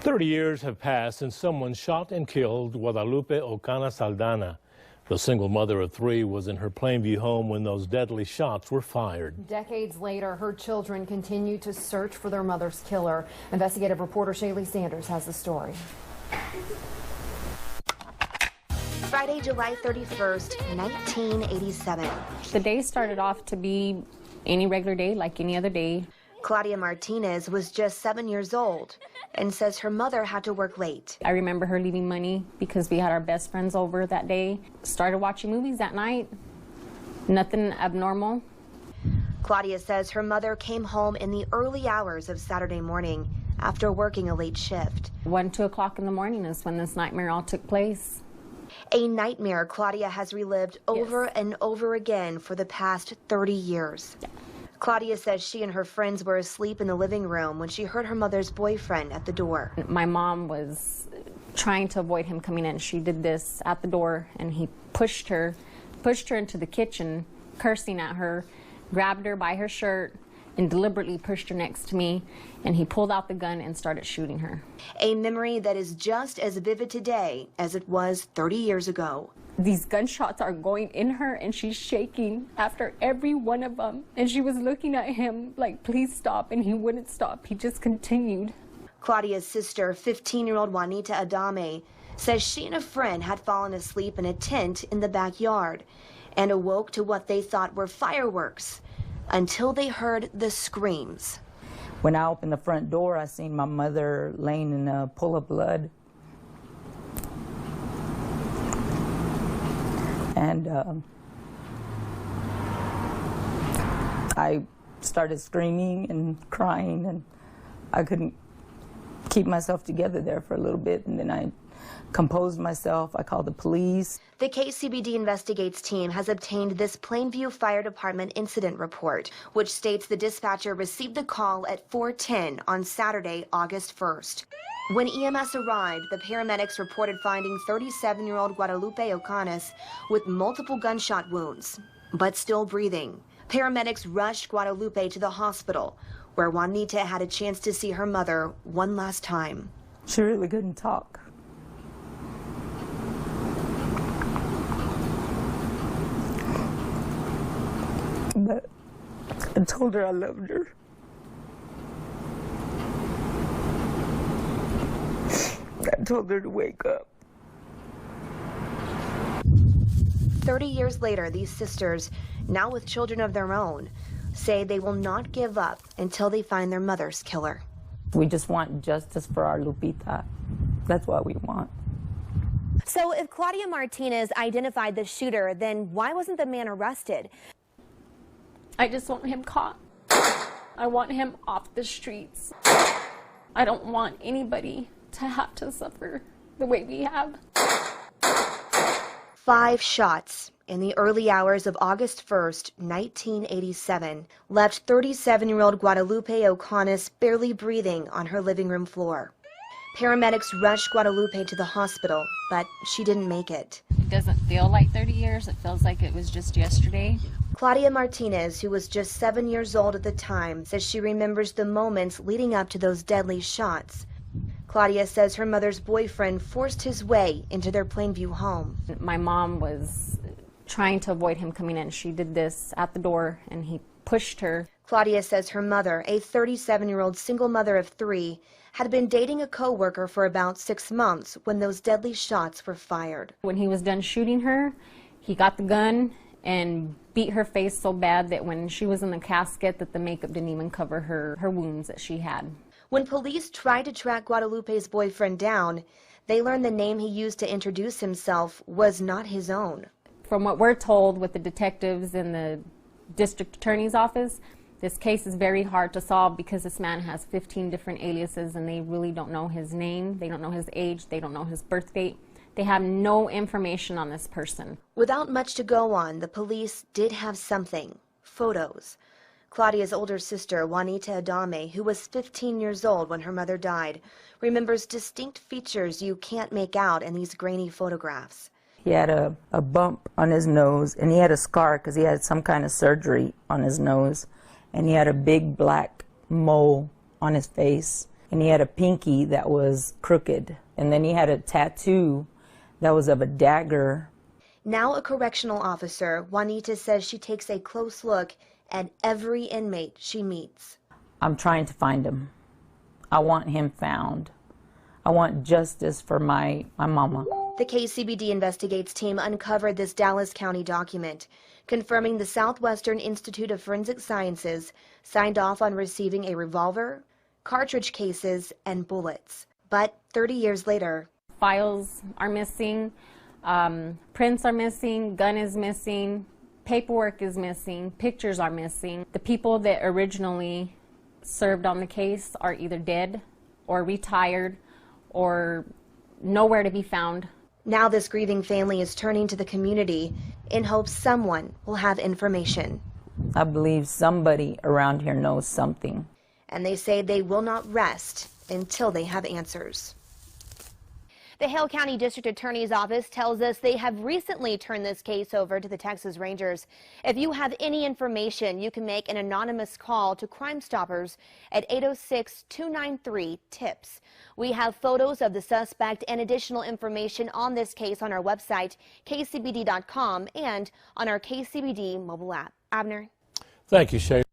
30 years have passed since someone shot and killed Guadalupe Ocanas-Aldana. The single mother of three was in her Plainview home when those deadly shots were fired. Decades later, her children continue to search for their mother's killer. Investigative reporter Shaylee Sanders has the story. Friday, July 31st, 1987. The day started off to be any regular day, like any other day. Claudia Martinez was just 7 years old and says her mother had to work late. I remember her leaving money because we had our best friends over that day. Started watching movies that night. Nothing abnormal. Claudia says her mother came home in the early hours of Saturday morning after working a late shift. 1, 2 o'clock in the morning is when this nightmare all took place. A nightmare Claudia has relived over and over again for the past 30 years. Yeah. Claudia says she and her friends were asleep in the living room when she heard her mother's boyfriend at the door. My mom was trying to avoid him coming in. She did this at the door, and he pushed her into the kitchen, cursing at her, grabbed her by her shirt, and deliberately pushed her next to me, and he pulled out the gun and started shooting her. A memory that is just as vivid today as it was 30 years ago. These gunshots are going in her, and she's shaking after every one of them. And she was looking at him like, please stop, and he wouldn't stop. He just continued. Claudia's sister, 15-year-old Juanita Adame, says she and a friend had fallen asleep in a tent in the backyard and awoke to what they thought were fireworks until they heard the screams. When I opened the front door, I seen my mother laying in a pool of blood. And I started screaming and crying, and I couldn't keep myself together there for a little bit, and then I composed myself. I called the police. The KCBD Investigates team has obtained this Plainview Fire Department incident report, which states the dispatcher received the call at 4:10 on Saturday, August 1st. When EMS arrived, the paramedics reported finding 37-year-old Guadalupe Ocanas with multiple gunshot wounds, but still breathing. Paramedics rushed Guadalupe to the hospital, where Juanita had a chance to see her mother one last time. She really couldn't talk. But I told her I loved her. I told her to wake up. 30 years later, these sisters, now with children of their own, say they will not give up until they find their mother's killer. We just want justice for our Lupita. That's what we want. So if Claudia Martinez identified the shooter, then why wasn't the man arrested? I just want him caught. I want him off the streets. I don't want anybody to have to suffer the way we have. 5 shots in the early hours of August 1st, 1987, left 37-year-old Guadalupe Ocanas barely breathing on her living room floor. Paramedics rushed Guadalupe to the hospital, but she didn't make it. It doesn't feel like 30 years. It feels like it was just yesterday. Claudia Martinez, who was just 7 years old at the time, says she remembers the moments leading up to those deadly shots. Claudia says her mother's boyfriend forced his way into their Plainview home. My mom was trying to avoid him coming in. She did this at the door, and he pushed her. Claudia says her mother, a 37-year-old single mother of 3, had been dating a co-worker for about 6 months when those deadly shots were fired. When he was done shooting her, he got the gun and beat her face so bad that when she was in the casket that the makeup didn't even cover her wounds that she had. When police tried to track Guadalupe's boyfriend down, they learned the name he used to introduce himself was not his own. From what we're told with the detectives in the district attorney's office, this case is very hard to solve because this man has 15 different aliases and they really don't know his name, they don't know his age, they don't know his birth date. They have no information on this person. Without much to go on, the police did have something: photos. Claudia's older sister, Juanita Adame, who was 15 years old when her mother died, remembers distinct features you can't make out in these grainy photographs. He had a bump on his nose, and he had a scar because he had some kind of surgery on his nose, and he had a big black mole on his face. and he had a pinky that was crooked. And then he had a tattoo that was of a dagger. Now a correctional officer, Juanita says she takes a close look at every inmate she meets. I'm trying to find him. I want him found. I want justice for my mama. The KCBD Investigates team uncovered this Dallas County document, confirming the Southwestern Institute of Forensic Sciences signed off on receiving a revolver, cartridge cases, and bullets. But 30 years later, files are missing, prints are missing, gun is missing, paperwork is missing, pictures are missing. The people that originally served on the case are either dead or retired or nowhere to be found. Now this grieving family is turning to the community in hopes someone will have information. I believe somebody around here knows something. And they say they will not rest until they have answers. The Hale County District Attorney's Office tells us they have recently turned this case over to the Texas Rangers. If you have any information, you can make an anonymous call to Crime Stoppers at 806-293-TIPS. We have photos of the suspect and additional information on this case on our website, kcbd.com, and on our KCBD mobile app. Abner. Thank you, Shayla.